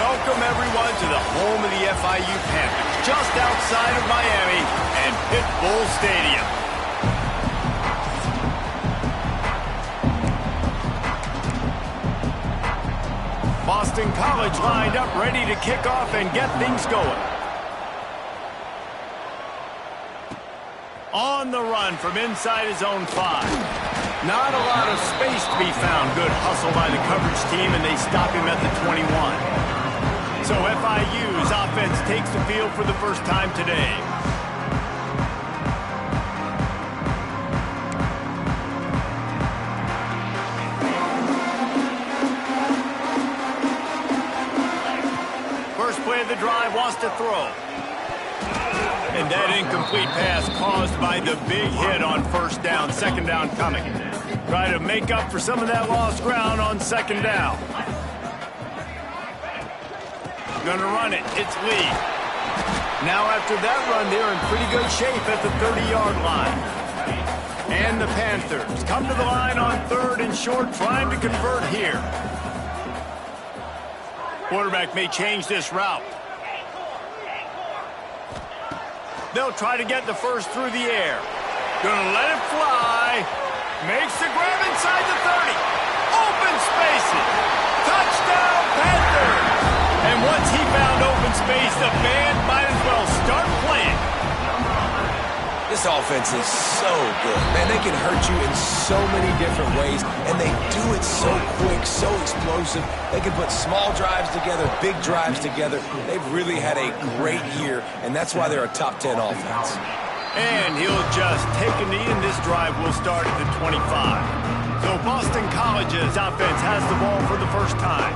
Welcome, everyone, to the home of the FIU Panthers, just outside of Miami and Pit Bull Stadium. Boston College lined up, ready to kick off and get things going. On the run from inside his own 5. Not a lot of space to be found. Good hustle by the coverage team, and they stop him at the 21. So FIU's offense takes the field for the first time today. First play of the drive, wants to throw. And that incomplete pass caused by the big hit on first down. Second down coming. Try to make up for some of that lost ground on second down. Gonna run it. It's Lee. Now after that run, they're in pretty good shape at the 30-yard line. And the Panthers come to the line on 3rd and short, trying to convert here. Quarterback may change this route. They'll try to get the first through the air. Gonna let it fly. Makes the grab inside the 30. Open spaces. Touchdown, Panthers. And once he found open space, the band might as well start playing. This offense is so good. Man, they can hurt you in so many different ways, and they do it so quick, so explosive. They can put small drives together, big drives together. They've really had a great year, and that's why they're a top 10 offense. And he'll just take a knee, and this drive will start at the 25. So Boston College's offense has the ball for the first time.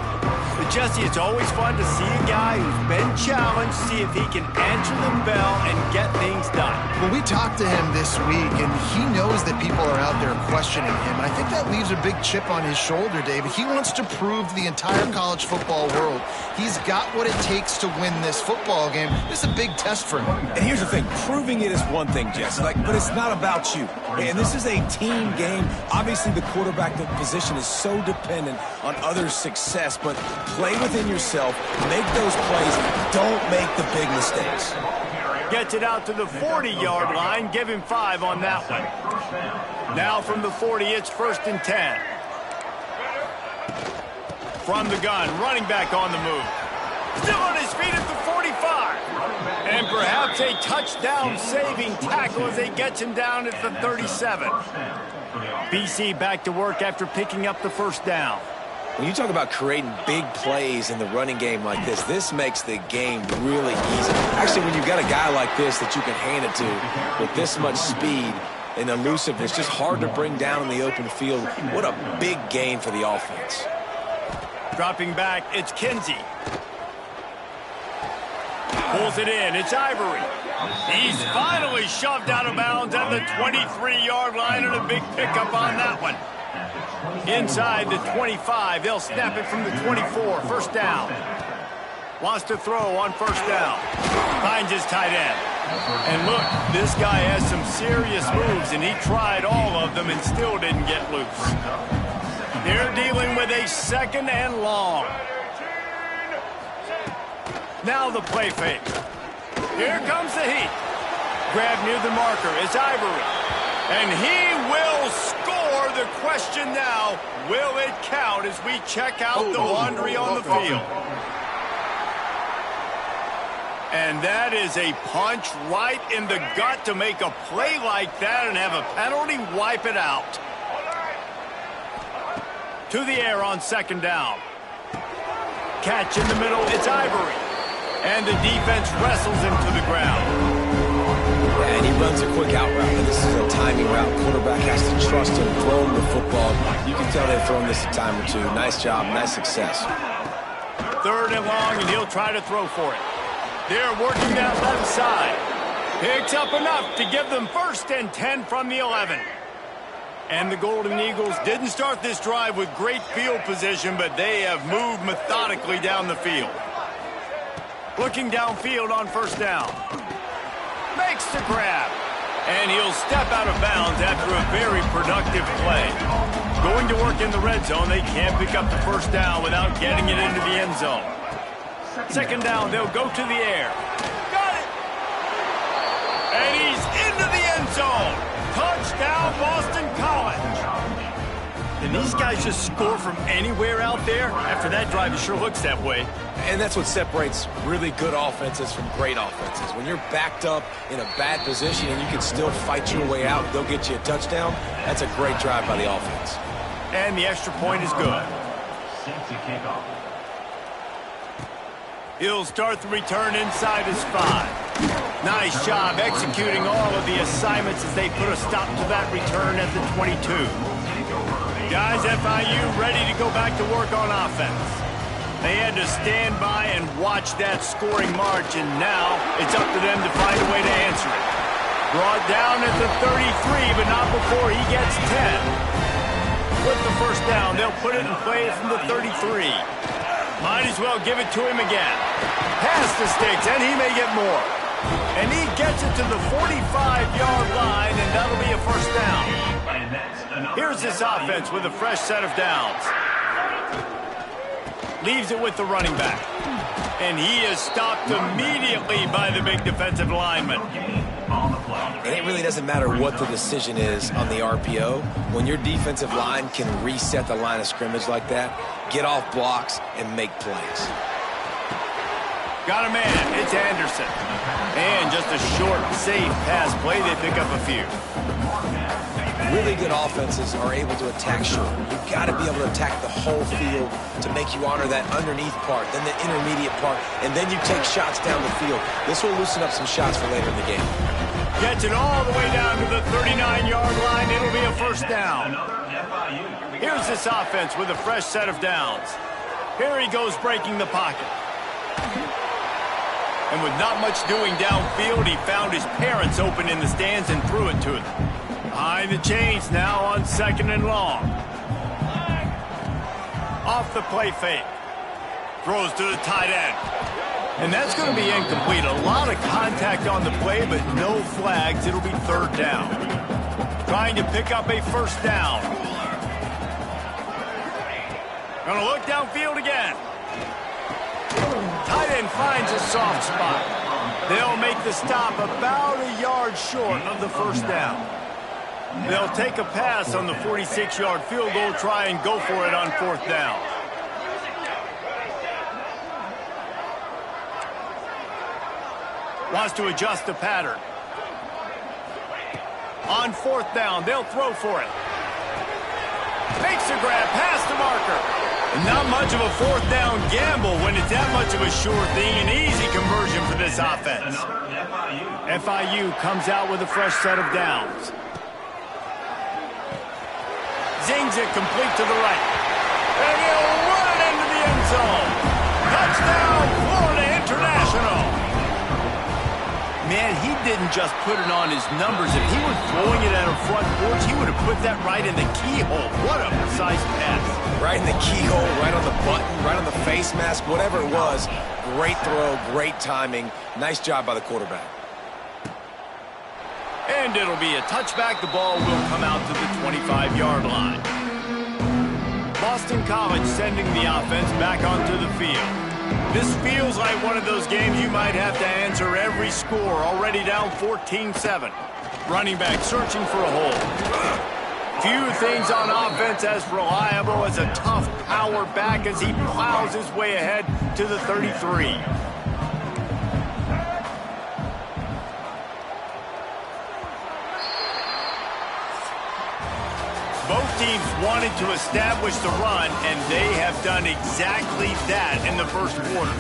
But Jesse, it's always fun to see a guy who's been challenged, see if he can answer the bell and get things done. Well, we talked to him this week, and he knows that people are out there questioning him. And I think that leaves a big chip on his shoulder, David. He wants to prove to the entire college football world he's got what it takes to win this football game. This is a big test for him. And here's the thing. Proving it is one thing, Jesse, but it's not about you. And this is a team game. Obviously, the quarterback position is so dependent on others' success, but play within yourself, make those plays, don't make the big mistakes. Gets it out to the 40-yard line, give him 5 on that one. Now from the 40, it's 1st and 10. From the gun, running back on the move. Still on his feet at the 45. And perhaps a touchdown-saving tackle as they get him down at the 37. BC back to work after picking up the first down. When you talk about creating big plays in the running game like this makes the game really easy. Actually, when you've got a guy like this that you can hand it to with this much speed and elusiveness, just hard to bring down in the open field. What a big gain for the offense. Dropping back, it's Kinsey. Pulls it in, it's Ivory. He's finally shoved out of bounds at the 23-yard line, and a big pickup on that one. Inside the 25, they'll snap it from the 24, first down. Wants to throw on first down. Finds his tight end. And look, this guy has some serious moves, and he tried all of them and still didn't get loose. They're dealing with a 2nd and long. Now the play fake. Here comes the heat. Grab near the marker. It's Ivory. And he will score. The question now, will it count as we check out the laundry on the field? And that is a punch right in the gut to make a play like that and have a penalty wipe it out. To the air on 2nd down. Catch in the middle, it's Ivory. And the defense wrestles him to the ground. And he runs a quick out route, and this is a timing route. Quarterback has to trust him, throw him the football. You can tell they've thrown this a time or two. Nice job, nice success. 3rd and long, and he'll try to throw for it. They're working that left side. Picks up enough to give them 1st and 10 from the 11. And the Golden Eagles didn't start this drive with great field position, but they have moved methodically down the field. Looking downfield on first down. Makes the grab. And he'll step out of bounds after a very productive play. Going to work in the red zone, they can't pick up the first down without getting it into the end zone. Second down, they'll go to the air. Got it! And he's into the end zone. Touchdown, Boston College. And these guys just score from anywhere out there. After that drive, it sure looks that way. And that's what separates really good offenses from great offenses. When you're backed up in a bad position and you can still fight your way out, they'll get you a touchdown. That's a great drive by the offense. And the extra point is good. He'll start the return inside his 5. Nice job executing all of the assignments as they put a stop to that return at the 22. Guys, FIU ready to go back to work on offense. They had to stand by and watch that scoring march, and now it's up to them to find a way to answer it. Brought down at the 33, but not before he gets 10. With the first down, they'll put it in play from the 33. Might as well give it to him again. Pass the sticks, and he may get more. And he gets it to the 45-yard line, and that'll be a first down. Here's this offense with a fresh set of downs. Leaves it with the running back. And he is stopped immediately by the big defensive lineman. And it really doesn't matter what the decision is on the RPO. When your defensive line can reset the line of scrimmage like that, get off blocks and make plays. Got a man. It's Anderson. And just a short, safe pass play. They pick up a few. Really good offenses are able to attack short. You've got to be able to attack the whole field to make you honor that underneath part, then the intermediate part, and then you take shots down the field. This will loosen up some shots for later in the game. Gets it all the way down to the 39-yard line. It'll be a first down. Here's this offense with a fresh set of downs. Here he goes breaking the pocket. And with not much doing downfield, he found his parents open in the stands and threw it to them. Behind the chains now on second and long. Off the play fake. Throws to the tight end. And that's going to be incomplete. A lot of contact on the play, but no flags. It'll be third down. Trying to pick up a first down. Going to look downfield again. Tight end finds a soft spot. They'll make the stop about a yard short of the first down. They'll take a pass on the 46-yard field goal, try and go for it on fourth down. Wants to adjust the pattern. On fourth down, they'll throw for it. Makes a grab past the marker. Not much of a fourth down gamble when it's that much of a sure thing. An easy conversion for this offense. FIU comes out with a fresh set of downs. Zings it complete to the right. And he'll run it into the end zone. Touchdown, Florida International. Man, he didn't just put it on his numbers. If he were throwing it at a front porch, he would have put that right in the keyhole. What a precise pass. Right in the keyhole, right on the button, right on the face mask, whatever it was. Great throw, great timing. Nice job by the quarterback. And it'll be a touchback. The ball will come out to the 25-yard line. Boston College sending the offense back onto the field. This feels like one of those games you might have to answer every score. Already down 14-7. Running back searching for a hole. Few things on offense as reliable as a tough power back as he plows his way ahead to the 33. Both teams wanted to establish the run, and they have done exactly that in the first quarter.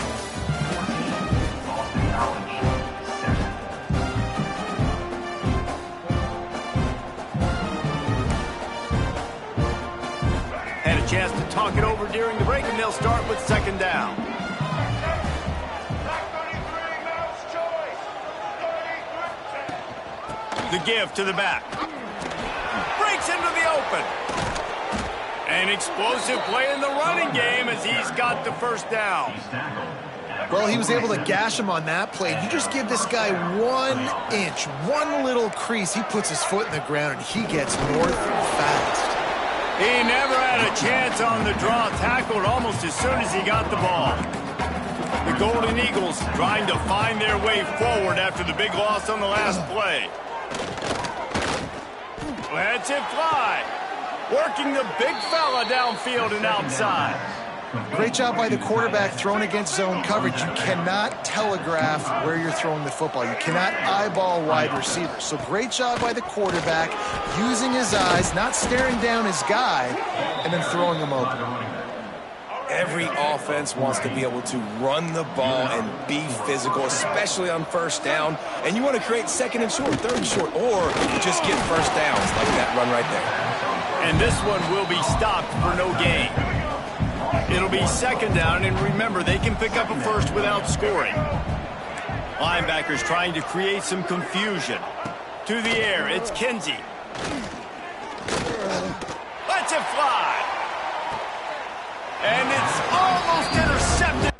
Had a chance to talk it over during the break, and they'll start with second down. The give to the back. Breaks into the open. An explosive play in the running game as he's got the first down. Well, he was able to gash him on that play. You just give this guy 1 inch, one little crease, he puts his foot in the ground, and he gets north fast. He never had a chance on the draw, tackled almost as soon as he got the ball. The Golden Eagles trying to find their way forward after the big loss on the last play. Lets it fly. Working the big fella downfield and outside. Great job by the quarterback throwing against zone coverage. You cannot telegraph where you're throwing the football. You cannot eyeball wide receivers. So great job by the quarterback using his eyes, not staring down his guy, and then throwing him open. Every offense wants to be able to run the ball and be physical, especially on first down. And you want to create second and short, third and short, or just get first downs like that run right there. And this one will be stopped for no gain. It'll be second down, and remember, they can pick up a first without scoring. Linebackers trying to create some confusion. To the air, it's Kinsey. Lets it fly. And it's almost intercepted.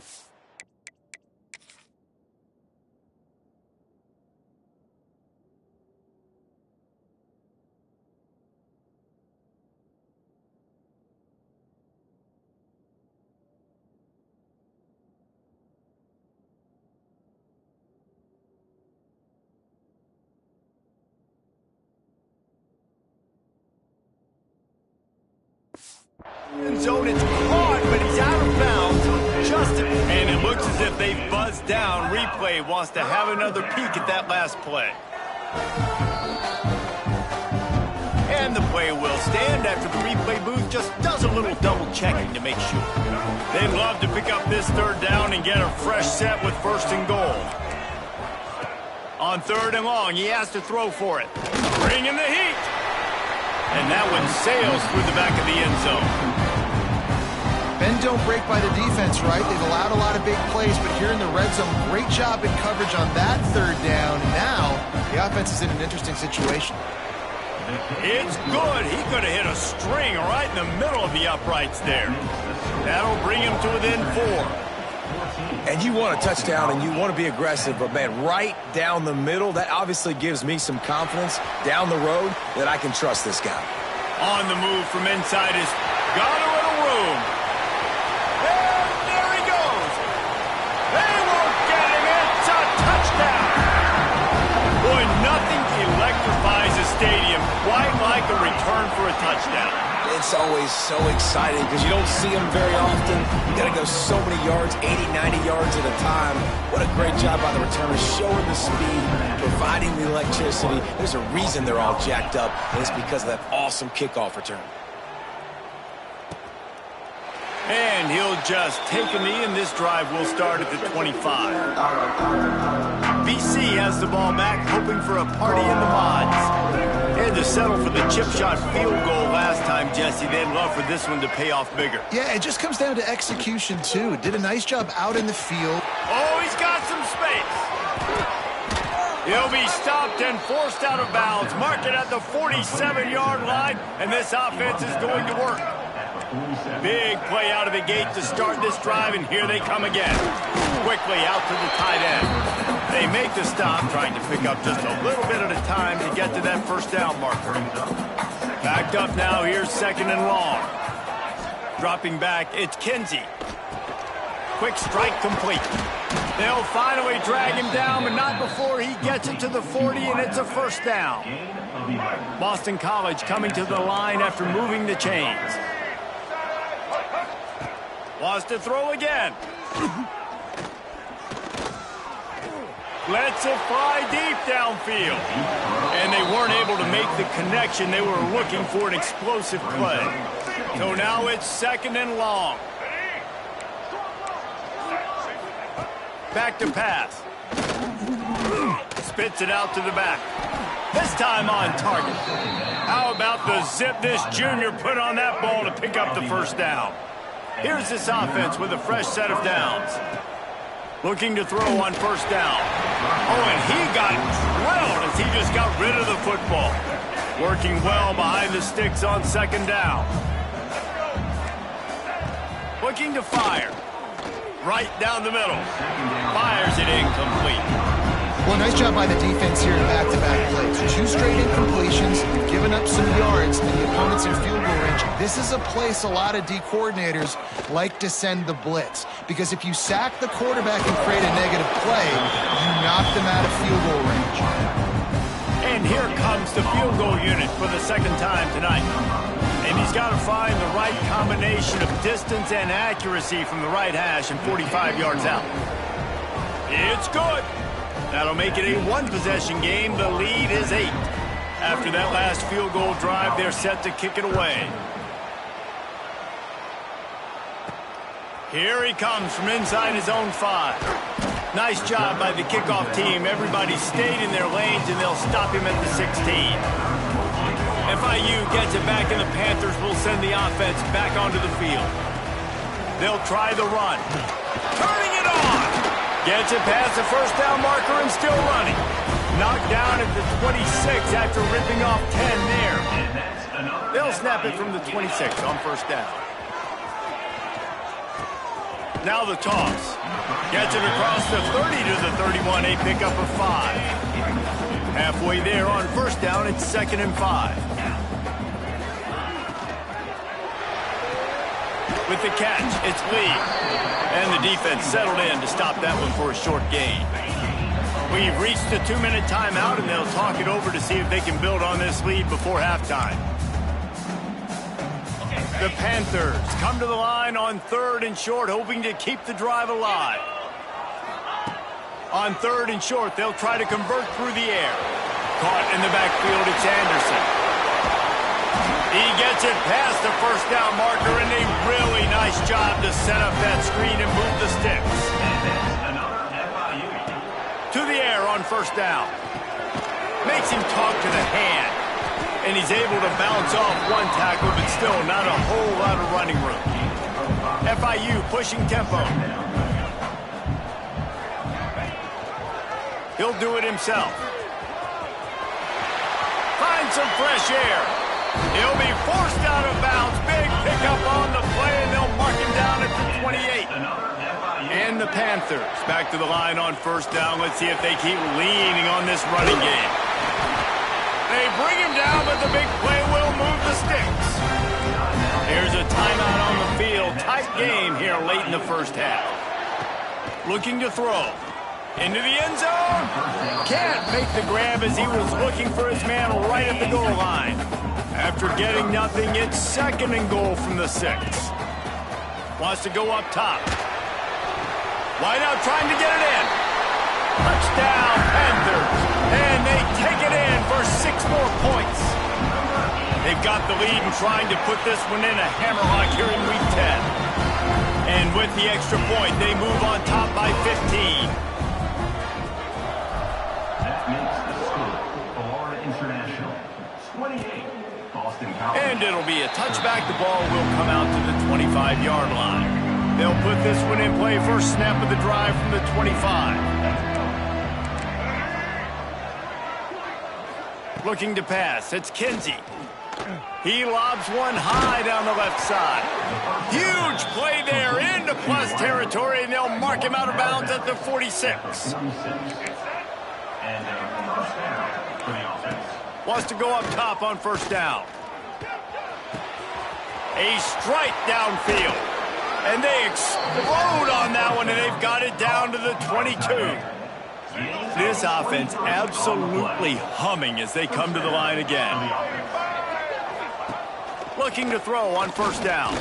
Zone, it's caught, but he's out of bounds. And it looks as if they've buzzed down. Replay wants to have another peek at that last play. And the play will stand after the replay booth just does a little double checking to make sure. They'd love to pick up this third down and get a fresh set with first and goal. On third and long, he has to throw for it. Bringing the heat. And that one sails through the back of the end zone. Bend don't break by the defense, right? They've allowed a lot of big plays, but here in the red zone, great job in coverage on that third down. And now the offense is in an interesting situation. It's good. He could have hit a string right in the middle of the uprights there. That'll bring him to within 4. And you want a touchdown and you want to be aggressive, but, man, right down the middle, that obviously gives me some confidence down the road that I can trust this guy. On the move from inside is got a little room. And there he goes. They won't get him. It's a touchdown. Boy, nothing electrifies a stadium quite like a return for a touchdown. It's always so exciting because you don't see them very often. You got to go so many yards, 80, 90 yards at a time. What a great job by the returners, showing the speed, providing the electricity. There's a reason they're all jacked up, and it's because of that awesome kickoff return. And he'll just take a knee, and this drive will start at the 25. BC has the ball back, hoping for a party in the mods. They had to settle for the chip shot field goal last time, Jesse. They'd love for this one to pay off bigger. Yeah, it just comes down to execution, too. Did a nice job out in the field. Oh, he's got some space. He'll be stopped and forced out of bounds. Mark it at the 47-yard line, and this offense is going to work. Big play out of the gate to start this drive, and here they come again. Quickly out to the tight end. They make the stop, trying to pick up just a little bit at a time to get to that first down marker. Backed up now, here's second and long. Dropping back, it's Kinsey. Quick strike complete. They'll finally drag him down, but not before he gets it to the 40, and it's a first down. Boston College coming to the line after moving the chains. Wants to throw again. Lets it fly deep downfield. And they weren't able to make the connection. They were looking for an explosive play. So now it's second and long. Back to pass. Spits it out to the back. This time on target. How about the zip this junior put on that ball to pick up the first down? Here's this offense with a fresh set of downs. Looking to throw on first down. Oh, and he got drilled as he just got rid of the football. Working well behind the sticks on second down. Looking to fire. Right down the middle. Fires it incomplete. Well, nice job by the defense here in back-to-back plays. 2 straight incompletions, you've given up some yards, and the opponent's in field goal range. This is a place a lot of D coordinators like to send the blitz, because if you sack the quarterback and create a negative play, you knock them out of field goal range. And here comes the field goal unit for the second time tonight. And he's got to find the right combination of distance and accuracy from the right hash and 45 yards out. It's good. That'll make it a 1-possession game. The lead is 8. After that last field goal drive, they're set to kick it away. Here he comes from inside his own 5. Nice job by the kickoff team. Everybody stayed in their lanes, and they'll stop him at the 16. FIU gets it back, and the Panthers will send the offense back onto the field. They'll try the run. Turning it on! Gets it past the first down marker and still running. Knocked down at the 26 after ripping off 10 there. They'll snap it from the 26 on first down. Now the toss. Gets it across the 30 to the 31, a pickup of 5. Halfway there on first down, it's 2nd and 5. With the catch, it's Lee. And the defense settled in to stop that one for a short gain. We've reached the 2-minute timeout, and they'll talk it over to see if they can build on this lead before halftime. The Panthers come to the line on 3rd and short, hoping to keep the drive alive. On 3rd and short, they'll try to convert through the air. Caught in the backfield, it's Anderson. He gets it past the first down marker, and a really nice job to set up that screen and move the sticks. To the air on first down. Makes him talk to the hand. And he's able to bounce off one tackle, but still not a whole lot of running room. FIU pushing tempo. He'll do it himself. Find some fresh air. He'll be forced out of bounds. Big pickup on the play, and they'll mark him down at the 28. And the Panthers back to the line on first down. Let's see if they keep leaning on this running game. They bring him down, but the big play will move the sticks. Here's a timeout on the field. Tight game here late in the first half. Looking to throw. Into the end zone. Can't make the grab as he was looking for his man right at the goal line. After getting nothing, it's 2nd and goal from the 6. Wants to go up top. Wide out trying to get it in. Touchdown, Panthers. And they take it in for 6 more points. They've got the lead and trying to put this one in a hammerlock here in Week 10. And with the extra point, they move on top by 15. That makes the score Florida International 28. And it'll be a touchback. The ball will come out to the 25-yard line. They'll put this one in play. First snap of the drive from the 25. Looking to pass. It's Kinsey. He lobs one high down the left side. Huge play there into plus territory, and they'll mark him out of bounds at the 46. Wants to go up top on first down. A strike downfield. And they explode on that one, and they've got it down to the 22. This offense absolutely humming as they come to the line again. Looking to throw on first down.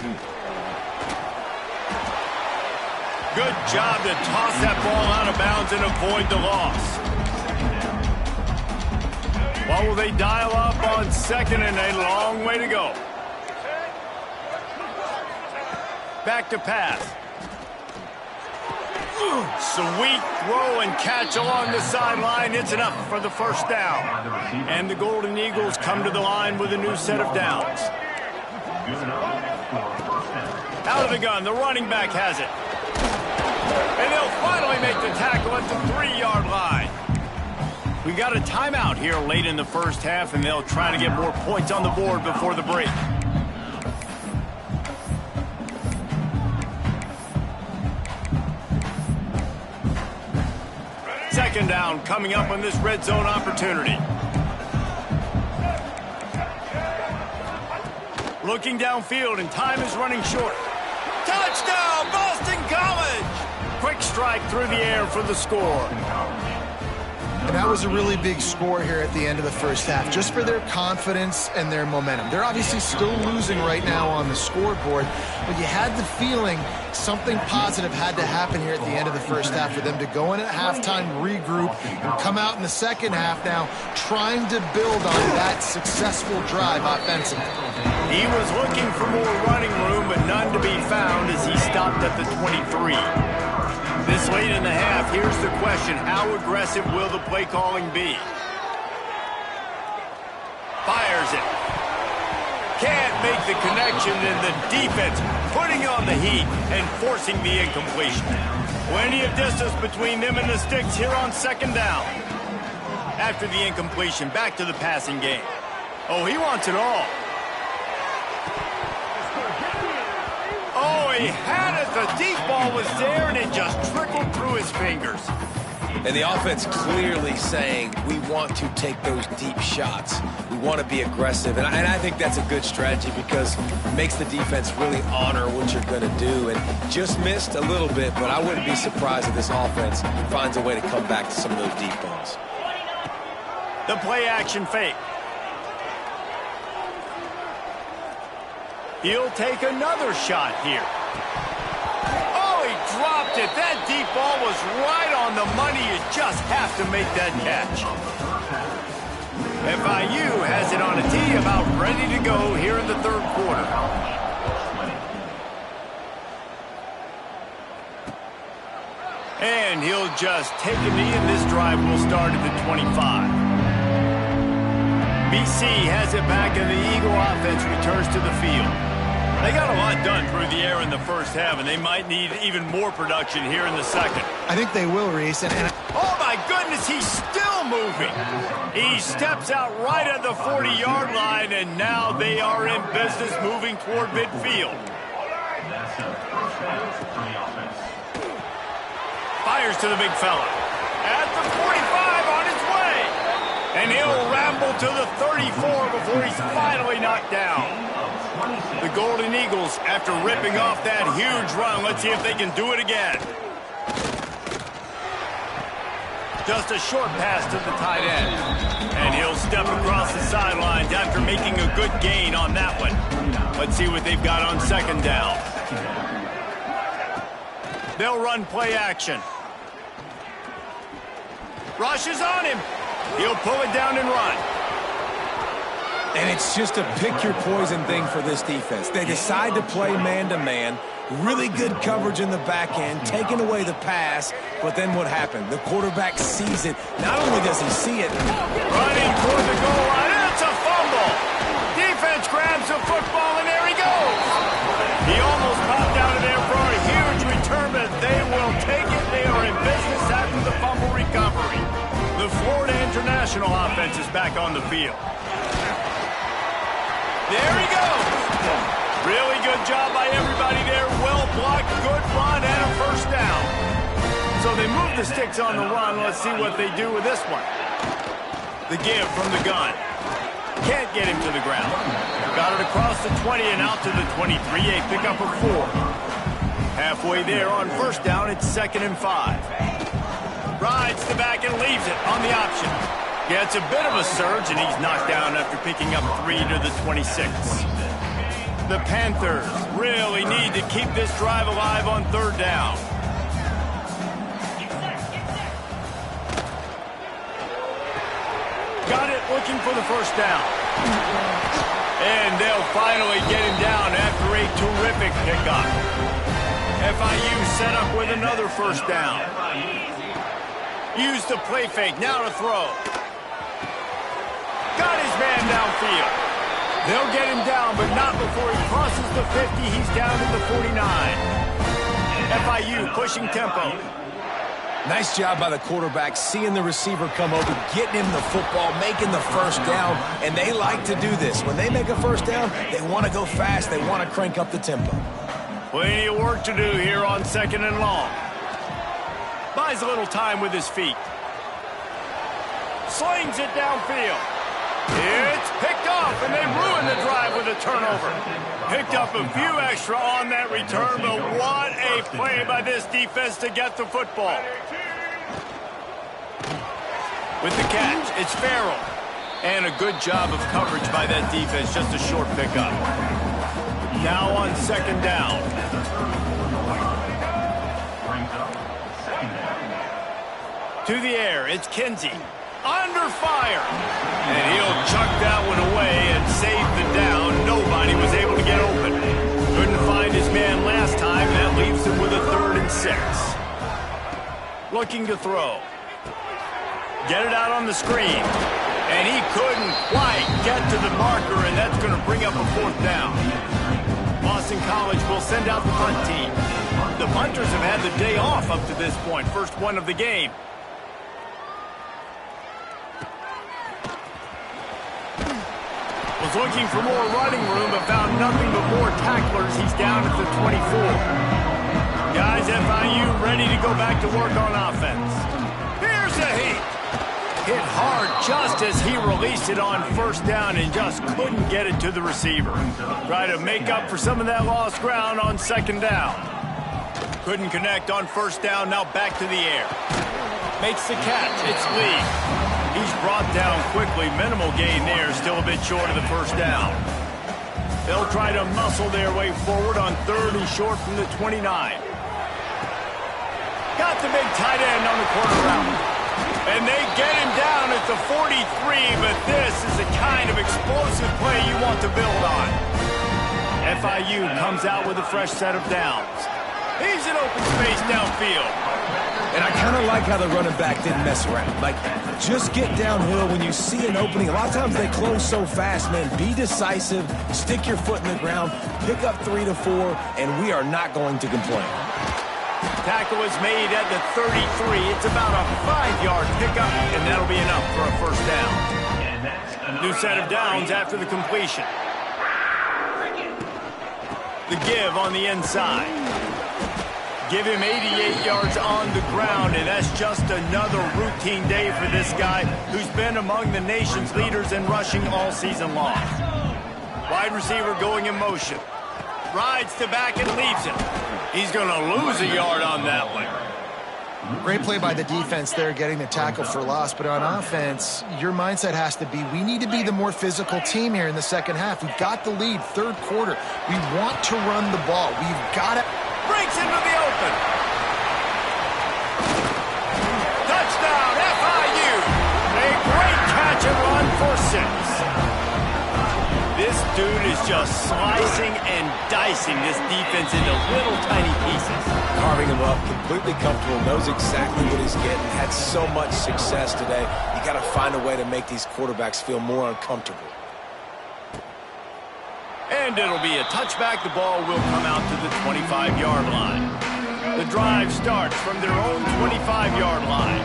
Good job to toss that ball out of bounds and avoid the loss. What will they dial up on 2nd and a long way to go? Back to pass. Sweet throw and catch along the sideline. It's enough for the first down. And the Golden Eagles come to the line with a new set of downs. Out of the gun, the running back has it. And they'll finally make the tackle at the 3-yard line. We got a timeout here late in the first half, and they'll try to get more points on the board before the break. Second down down coming up on this red zone opportunity. Looking downfield, and time is running short. Touchdown, Boston College! Quick strike through the air for the score. And that was a really big score here at the end of the first half, just for their confidence and their momentum. They're obviously still losing right now on the scoreboard, but you had the feeling something positive had to happen here at the end of the first half for them to go in at halftime, regroup, and come out in the second half now trying to build on that successful drive offensively. He was looking for more running room, but none to be found as he stopped at the 23. This late in the half, here's the question: how aggressive will the play calling be? Fires it. Can't make the connection, and the defense putting on the heat and forcing the incompletion. Plenty of distance between them and the sticks here on second down. After the incompletion, back to the passing game. Oh, he wants it all. Oh, he had it. The deep ball was there, and it just trickled through his fingers. And the offense clearly saying, we want to take those deep shots. We want to be aggressive. And I think that's a good strategy because it makes the defense really honor what you're going to do. And just missed a little bit, but I wouldn't be surprised if this offense finds a way to come back to some of those deep balls. The play action fake. He'll take another shot here. Oh, he dropped it. That deep ball was right on the money. You just have to make that catch. FIU has it on a tee, about ready to go here in the third quarter. And he'll just take a knee, and this drive will start at the 25. BC has it back, and the Eagle offense returns to the field. They got a lot done through the air in the first half, and they might need even more production here in the second. I think they will, Reese. Oh, my goodness, he's still moving. He steps out right at the 40-yard line, and now they are in business moving toward midfield. Fires to the big fella. At the 45 on his way. And he'll ramble to the 34 before he's finally knocked down. The Golden Eagles, after ripping off that huge run, let's see if they can do it again. Just a short pass to the tight end. And he'll step across the sidelines after making a good gain on that one. Let's see what they've got on second down. They'll run play action. Rushes on him. He'll pull it down and run. And it's just a pick-your-poison thing for this defense. They decide to play man-to-man, really good coverage in the back end, taking away the pass, but then what happened? The quarterback sees it. Not only does he see it, running toward the goal line, and it's a fumble. Defense grabs the football, and there he goes. He almost popped out of there for a huge return, but they will take it. They are in business after the fumble recovery. The Florida International offense is back on the field. There he goes. Really good job by everybody there. Well blocked, good run, and a first down. So they move the sticks on the run. Let's see what they do with this one. The give from the gun. Can't get him to the ground. Got it across the 20 and out to the 23. A pickup of 4. Halfway there on first down, it's 2nd and 5. Rides the back and leaves it on the option. Gets a bit of a surge, and he's knocked down after picking up 3 to the 26. The Panthers really need to keep this drive alive on third down. Got it, looking for the first down. And they'll finally get him down after a terrific pickup. FIU set up with another first down. Use the play fake, now to throw. Got his man downfield. They'll get him down, but not before he crosses the 50. He's down to the 49. FIU pushing tempo. nice job by the quarterback, seeing the receiver come over, getting him the football, making the first down, and they like to do this. When they make a first down, they want to go fast. They want to crank up the tempo. Plenty of work to do here on 2nd and long. Buys a little time with his feet. slings it downfield. It's picked off, and they ruin the drive with a turnover. Picked up a few extra on that return, but what a play by this defense to get the football. With the catch, it's Farrell. And a good job of coverage by that defense, just a short pickup. Now on second down. To the air, it's Kinsey. Under fire. And he'll chuck that one away and save the down. Nobody was able to get open. Couldn't find his man last time. That leaves him with a 3rd and 6. Looking to throw. Get it out on the screen. And he couldn't quite get to the marker, and that's going to bring up a 4th down. Boston College will send out the punt team. The punters have had the day off up to this point. First one of the game. Was looking for more running room, but found nothing but more tacklers. He's down at the 24. Guys, FIU ready to go back to work on offense. Here's a heat. Hit hard just as he released it on first down and just couldn't get it to the receiver. Try to make up for some of that lost ground on second down. Couldn't connect on first down, now back to the air. Makes the catch, it's Lee. He's brought down quickly. Minimal gain there, still a bit short of the first down. They'll try to muscle their way forward on 3rd and short from the 29. Got the big tight end on the corner route. And they get him down at the 43, but this is the kind of explosive play you want to build on. FIU comes out with a fresh set of downs. He's in open space downfield. And I kind of like how the running back didn't mess around. Like, just get downhill when you see an opening. A lot of times they close so fast, man. Be decisive, stick your foot in the ground, pick up 3 to 4, and we are not going to complain. Tackle is made at the 33. It's about a 5-yard pickup, and that'll be enough for a first down. New set of downs after the completion. The give on the inside. Give him 88 yards on the ground, and that's just another routine day for this guy who's been among the nation's leaders in rushing all season long. Wide receiver going in motion. Rides to back and leaves it. He's going to lose a yard on that one. Great play by the defense there, getting the tackle for loss. But on offense, your mindset has to be, we need to be the more physical team here in the second half. We've got the lead, 3rd quarter. We want to run the ball. We've got to... Breaks into the open. Touchdown, FIU. A great catch and run for 6. This dude is just slicing and dicing this defense into little tiny pieces. Carving him up, completely comfortable, knows exactly what he's getting, had so much success today. You got to find a way to make these quarterbacks feel more uncomfortable. And it'll be a touchback. The ball will come out to the 25-yard line. The drive starts from their own 25-yard line.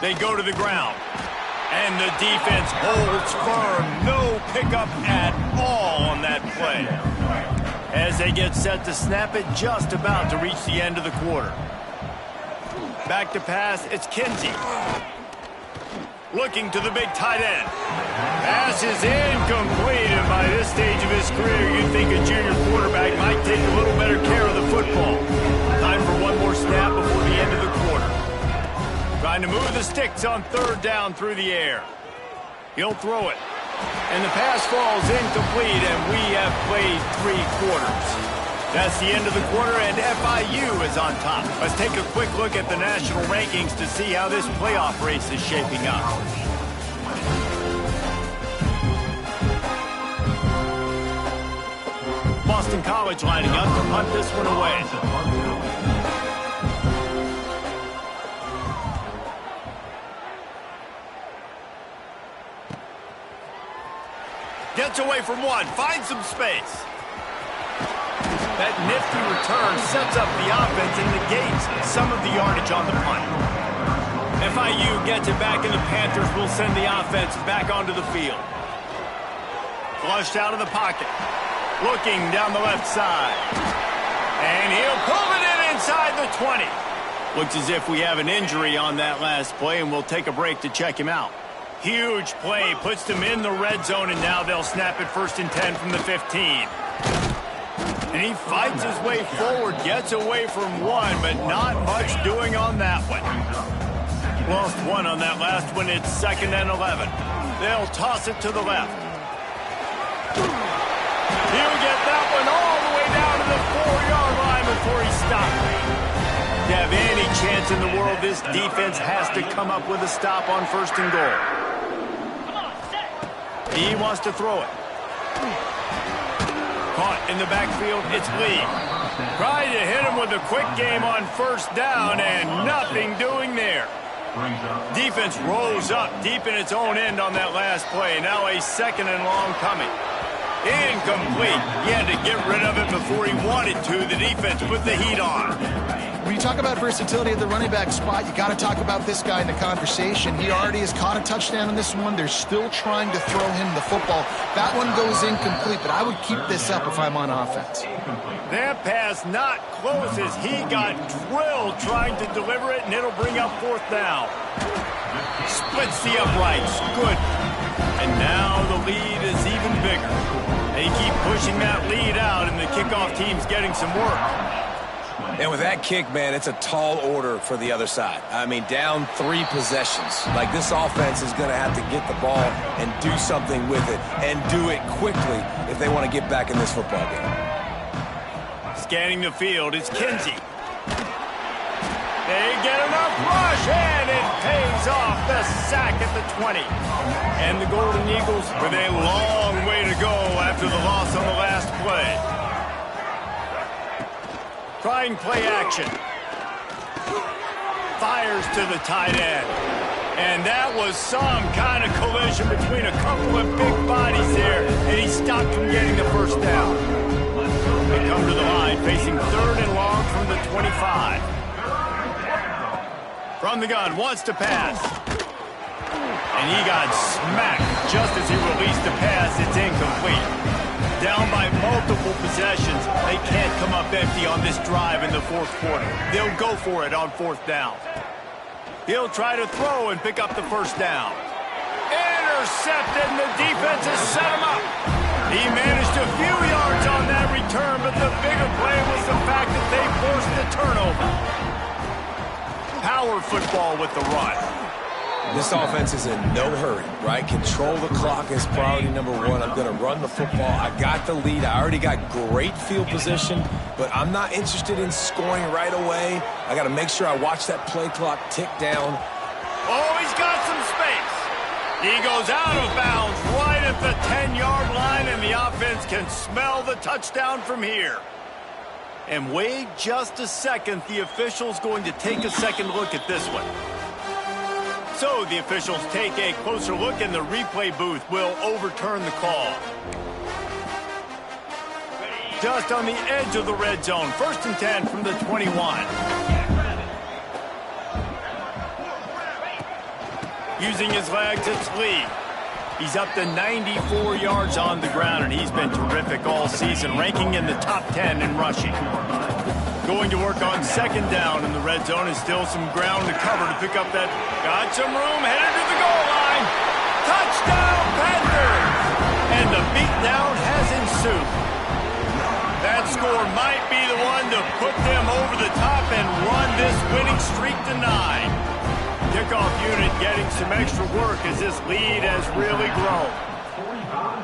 They go to the ground. And the defense holds firm. No pickup at all on that play. As they get set to snap it, just about to reach the end of the quarter. Back to pass, it's Kinsey. Looking to the big tight end. Pass is incomplete, and by this stage of his career, you'd think a junior quarterback might take a little better care of the football. Time for one more snap before the end of the quarter. Trying to move the sticks on 3rd down through the air. He'll throw it. And the pass falls incomplete, and we have played 3 quarters. That's the end of the quarter, and FIU is on top. Let's take a quick look at the national rankings to see how this playoff race is shaping up. Boston College lining up to punt this one away. Gets away from one, finds some space. That nifty return sets up the offense and negates some of the yardage on the punt. FIU gets it back, and the Panthers will send the offense back onto the field. Flushed out of the pocket. Looking down the left side. And he'll pull it in inside the 20. Looks as if we have an injury on that last play, and we'll take a break to check him out. Huge play, puts them in the red zone, and now they'll snap it 1st and 10 from the 15. And he fights his way forward, gets away from one, but not much doing on that one. Lost one on that last one. It's 2nd and 11. They'll toss it to the left. He'll get that one all the way down to the 4-yard line before he stopped. To have any chance in the world, this defense has to come up with a stop on 1st and goal. He wants to throw it. Caught in the backfield, it's Lee. Tried to hit him with a quick game on 1st down, and nothing doing there. Defense rose up deep in its own end on that last play. Now a 2nd and long coming. Incomplete. He had to get rid of it before he wanted to. The defense put the heat on. When you talk about versatility at the running back spot, you got to talk about this guy in the conversation. He already has caught a touchdown in this one. They're still trying to throw him the football. That one goes incomplete, but I would keep this up if I'm on offense. That pass not close as he got drilled trying to deliver it, and it'll bring up 4th down. Splits the uprights. Good. And now the lead is even bigger. They keep pushing that lead out, and the kickoff team's getting some work. And with that kick, man, it's a tall order for the other side. I mean, down 3 possessions. Like, this offense is going to have to get the ball and do something with it, and do it quickly if they want to get back in this football game. Scanning the field, it's Kinsey. They get enough rush, and it pays off. The sack at the 20. And the Golden Eagles with a long way to go after the loss on the last play. Trying play action. Fires to the tight end. And that was some kind of collision between a couple of big bodies there, and he stopped from getting the 1st down. They come to the line, facing 3rd and long from the 25. From the gun, wants to pass. And he got smacked just as he released the pass. It's incomplete. Down by multiple possessions. They can't come up empty on this drive in the 4th quarter. They'll go for it on 4th down. He'll try to throw and pick up the 1st down. Intercepted, and the defense has set him up. He managed a few yards on that return, but the bigger play was the fact that they forced the turnover. Power football with the run. This offense is in no hurry, right? Control the clock is priority number 1. I'm going to run the football. I got the lead. I already got great field position, but I'm not interested in scoring right away. I got to make sure I watch that play clock tick down. Oh, he's got some space. He goes out of bounds right at the 10-yard line, and the offense can smell the touchdown from here. And wait just a second. The official's going to take a second look at this one. So the officials take a closer look, and the replay booth will overturn the call. Just on the edge of the red zone. 1st and 10 from the 21. Using his legs, it's Lee. He's up to 94 yards on the ground, and he's been terrific all season, ranking in the top 10 in rushing. Going to work on 2nd down in the red zone, and still some ground to cover to pick up that. Got some room, headed to the goal line. Touchdown, Panthers! And the beatdown has ensued. That score might be the one to put them over the top and run this winning streak to 9. Kickoff unit getting some extra work as this lead has really grown.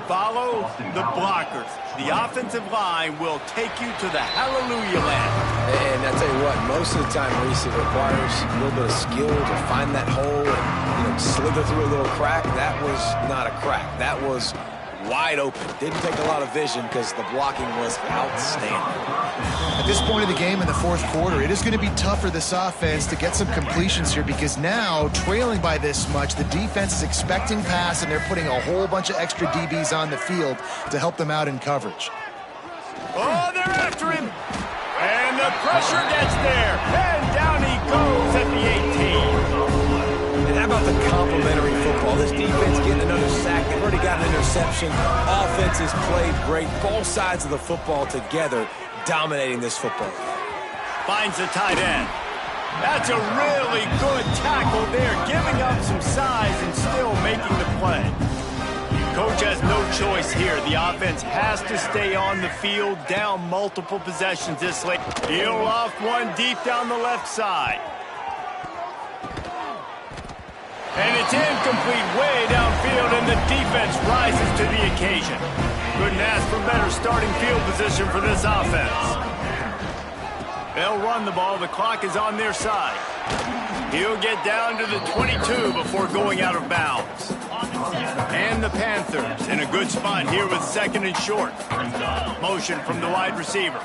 Follow the blockers. The offensive line will take you to the hallelujah land. And I tell you what, most of the time, Reese, it requires a little bit of skill to find that hole and slither through a little crack. That was not a crack. That was wide open. Didn't take a lot of vision because the blocking was outstanding. At this point of the game in the 4th quarter, it is going to be tough for this offense to get some completions here, because now, trailing by this much, the defense is expecting pass, and they're putting a whole bunch of extra DBs on the field to help them out in coverage. Oh, they're after him. And the pressure gets there. And down he goes at the 18. And how about the complimentary football? This defense getting another sack. They've already got an interception. Offense has played great. Both sides of the football together, dominating this football. Finds the tight end. That's a really good tackle there, giving up some size and still making the play. Coach has no choice here. The offense has to stay on the field, down multiple possessions this late. He'll loft one deep down the left side. And it's incomplete way downfield, and the defense rises to the occasion. Couldn't ask for better starting field position for this offense. They'll run the ball. The clock is on their side. He'll get down to the 22 before going out of bounds. And the Panthers in a good spot here with second and short. Motion from the wide receiver.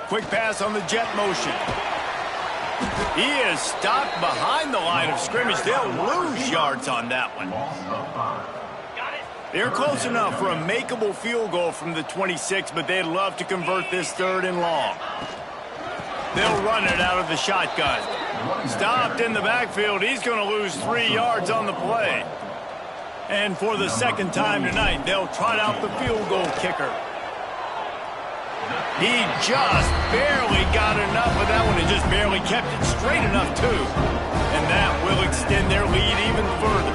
Quick pass on the jet motion. He is stopped behind the line of scrimmage. They'll lose yards on that one. They're close enough for a makeable field goal from the 26, but they'd love to convert this third and long. They'll run it out of the shotgun. Stopped in the backfield. He's going to lose 3 yards on the play. And for the second time tonight, they'll trot out the field goal kicker. He just barely got enough of that one and just barely kept it straight enough, too. And that will extend their lead even further.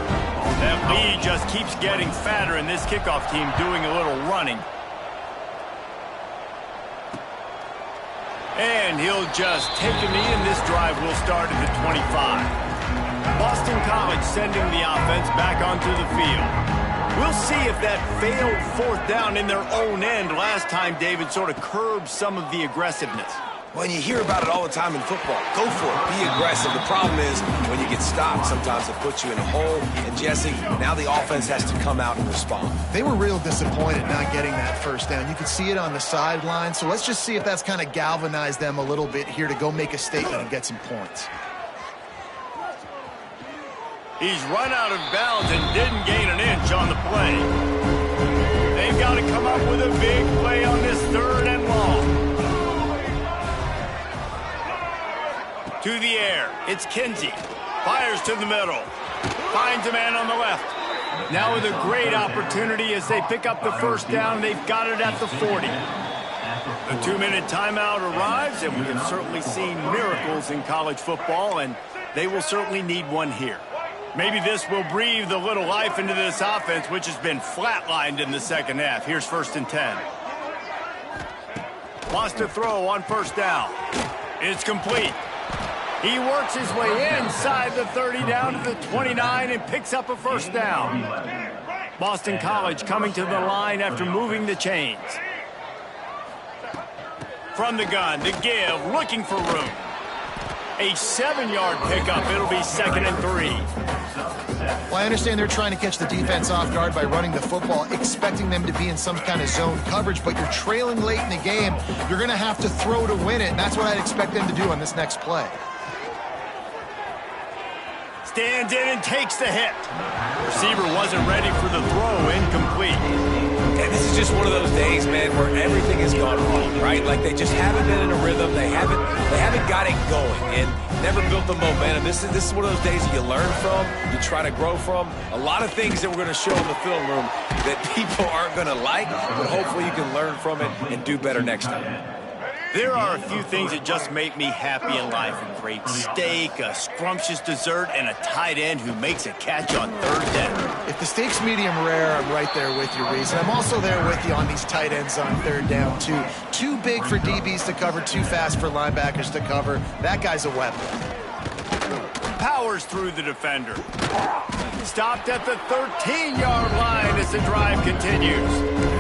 That lead just keeps getting fatter, and this kickoff team doing a little running. And he'll just take a knee, and this drive will start at the 25. Boston College sending the offense back onto the field. We'll see if that failed fourth down in their own end last time, David, sort of curbed some of the aggressiveness. Well, you hear about it all the time in football. Go for it. Be aggressive. The problem is when you get stopped, sometimes it puts you in a hole. And, Jesse, now the offense has to come out and respond. They were real disappointed not getting that first down. You could see it on the sideline. So let's just see if that's kind of galvanized them a little bit here to go make a statement and get some points. He's run out of bounds and didn't gain an inch on the play. They've got to come up with a big play on this third and long. To the air. It's Kinsey. Fires to the middle. Finds a man on the left. Now with a great opportunity as they pick up the first down. They've got it at the 40. The 2-minute timeout arrives, and we have certainly seen miracles in college football, and they will certainly need one here. Maybe this will breathe a little life into this offense, which has been flatlined in the second half. Here's 1st and 10. Wants to throw on first down. It's complete. He works his way inside the 30 down to the 29 and picks up a first down. Boston College coming to the line after moving the chains. From the gun to give, looking for room. A 7-yard pickup. It'll be 2nd and 3. Well, I understand they're trying to catch the defense off guard by running the football, expecting them to be in some kind of zone coverage, but you're trailing late in the game. You're going to have to throw to win it, and that's what I'd expect them to do on this next play. Stands in and takes the hit. Receiver wasn't ready for the throw. Incomplete. And this is just one of those days, man, where everything has gone wrong, right? Like they just haven't been in a rhythm. They haven't got it going and never built the momentum. This is one of those days that you learn from, you try to grow from. A lot of things that we're going to show in the film room that people aren't going to like, but hopefully you can learn from it and do better next time. There are a few things that just make me happy in life. A great steak, a scrumptious dessert, and a tight end who makes a catch on third down. If the steak's medium rare, I'm right there with you, Reese. And I'm also there with you on these tight ends on third down, too. Too big for DBs to cover, too fast for linebackers to cover. That guy's a weapon. Powers through the defender. Stopped at the 13-yard line as the drive continues.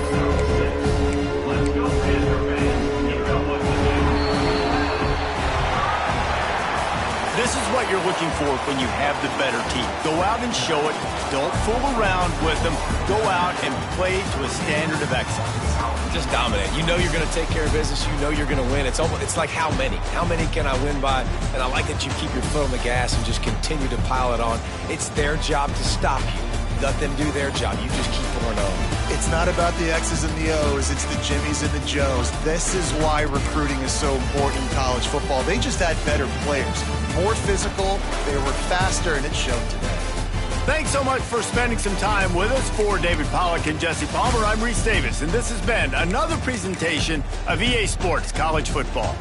This is what you're looking for when you have the better team. Go out and show it. Don't fool around with them. Go out and play to a standard of excellence. Just dominate. You know you're going to take care of business. You know you're going to win. It's like how many? How many can I win by? And I like that you keep your foot on the gas and just continue to pile it on. It's their job to stop you. Let them do their job. You just keep pouring on. It's not about the X's and the O's. It's the Jimmies and the Joes. This is why recruiting is so important in college football. They just had better players. More physical, they were faster, and it showed today. Thanks so much for spending some time with us. For David Pollack and Jesse Palmer, I'm Reese Davis, and this has been another presentation of EA Sports College Football.